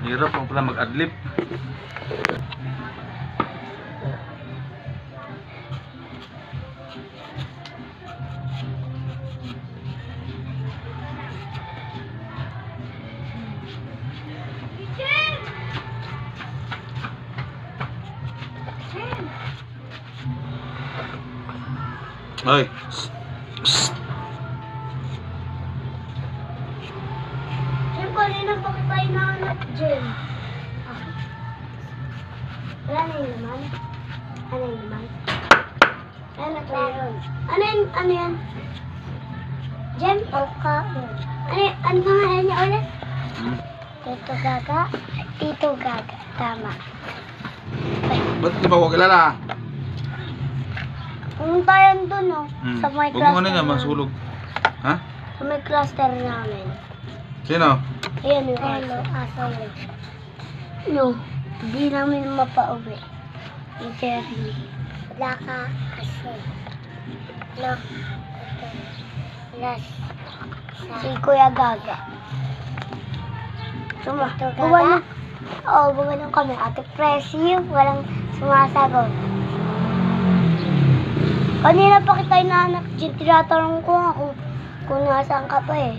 Hirap mo pala mag-adlib. Ay. Jem, kanina pa kita inaanap, Jem. Wala na yung laman. Ano yung laman? Ano yan? Jem? Oka. Ano pangalan niya ulit? Tito Gaga. Tito Gaga. Tama. Ba't di ba ko kilala? Pumunta yan dun, oh. Sa may Huwag mo cluster ano nga, masulog. Ha? Sa may cluster namin. Sino? Ayan yung aso. No, hindi namin mapauwi. Ni Jerry. Wala ka kasi. No. Last. Si Kuya Gaga. Buwan Oo, buwan kami. Ate Presi, walang sumasagot. Kanina pa kita inaanap, tinatanong ko nga kung nasaan ka pa eh.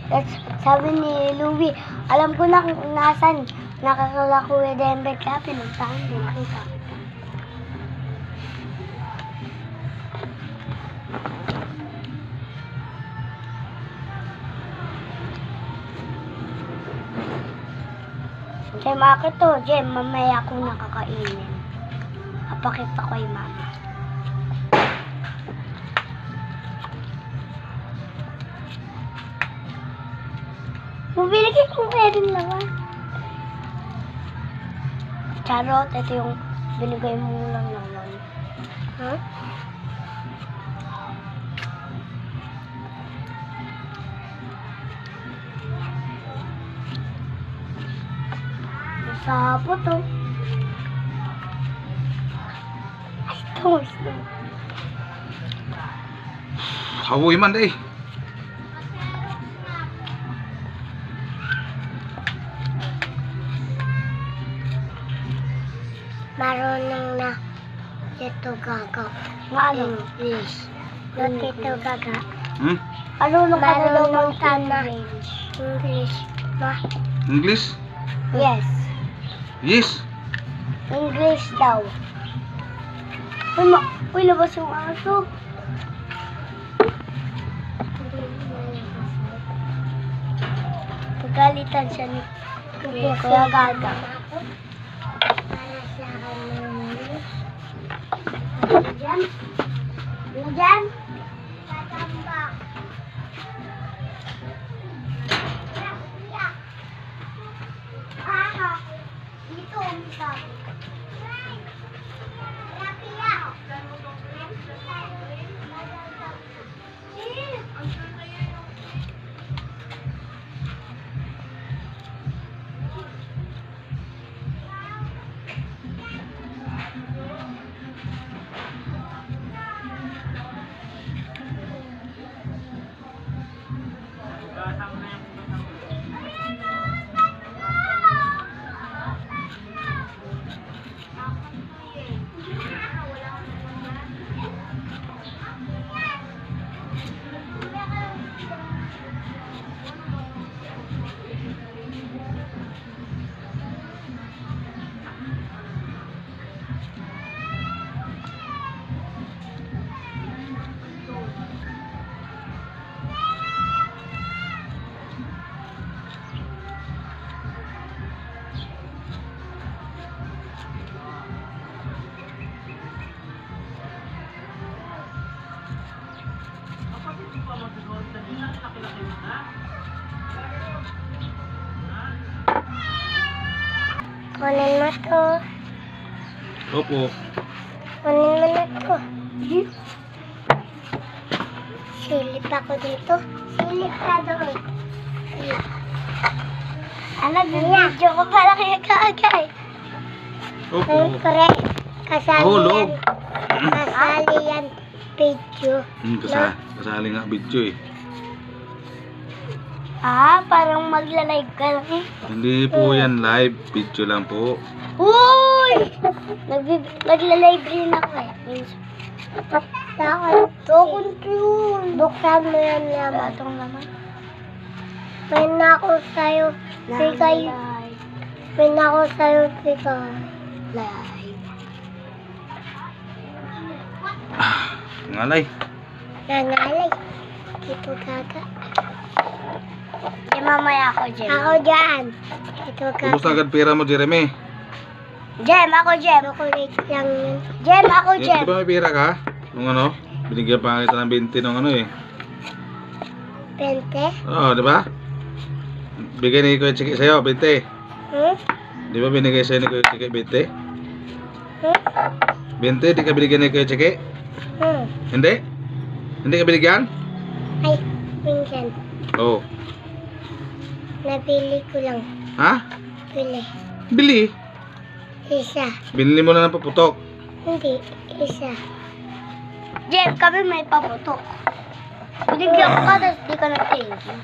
Sabi ni Louie, alam ko na kung nasaan. Nakakala ko with Denver kaya pinuntahan din kita. Jem, akit to. Jem, mamaya ko nakakainin. Kapakita ko kay mama. Mabili kayo kung meron naman. Charot, ito yung binigay mo lang naman. Ha? Sapo to. Ay, ito. Hawoy man eh. Marunong na Tito Gaga. English. No, Tito Gaga. Marunong ka na English. Ma? English? Yes. Yes. English daw. Uy, labas yung aso. Pagalitan siya ni Kuya Gaga. Diyan? Diyan? Tatambak. Dito umisa. Kunin mo to. Opo. Kunin mo na to. Silip ako dito. Silip ka doon. Ano, video ko para kaya kaagay. Opo. Siyempre, kasali Hulog. yan. Kasali yan video. Kasali nga video eh. Ah, parang magla-live ka lang eh. Hindi po yan live. Video lang po. Uy! Nagla-live rin ako eh. Dokon yun. Buksan mo yan naman. Batong naman. May nako sa'yo. Pikay. May nako sa'yo. Pikay. Live. Ngalay. Nangalay. Ito kaka. Mamaya ako, Jem. Ako dyan. Ito kaka. Ubus na agad pera mo, Jeremy. Jem, ako Jem. Ako lang yun. Jem, ako Jem. Di ba may pera ka? Nung ano? Binigyan pa kita ng 20 nung ano eh. 20? Oo, di ba? Bigay ni Kuya Chiki sa'yo, 20. Hmm? Di ba binigay sa'yo ni Kuya Chiki 20? Hmm? 20, di ka binigyan ni Kuya Chiki? Hmm? Hindi? Hindi ka binigyan? Ay, minsan. Oo. Nabili ko lang. Ha? Bili. Bili. Isa. Binili mo na ng paputok. Hindi. Isa. Jem, kami may paputok. Binigyan ka, tapos di ka na-thank you.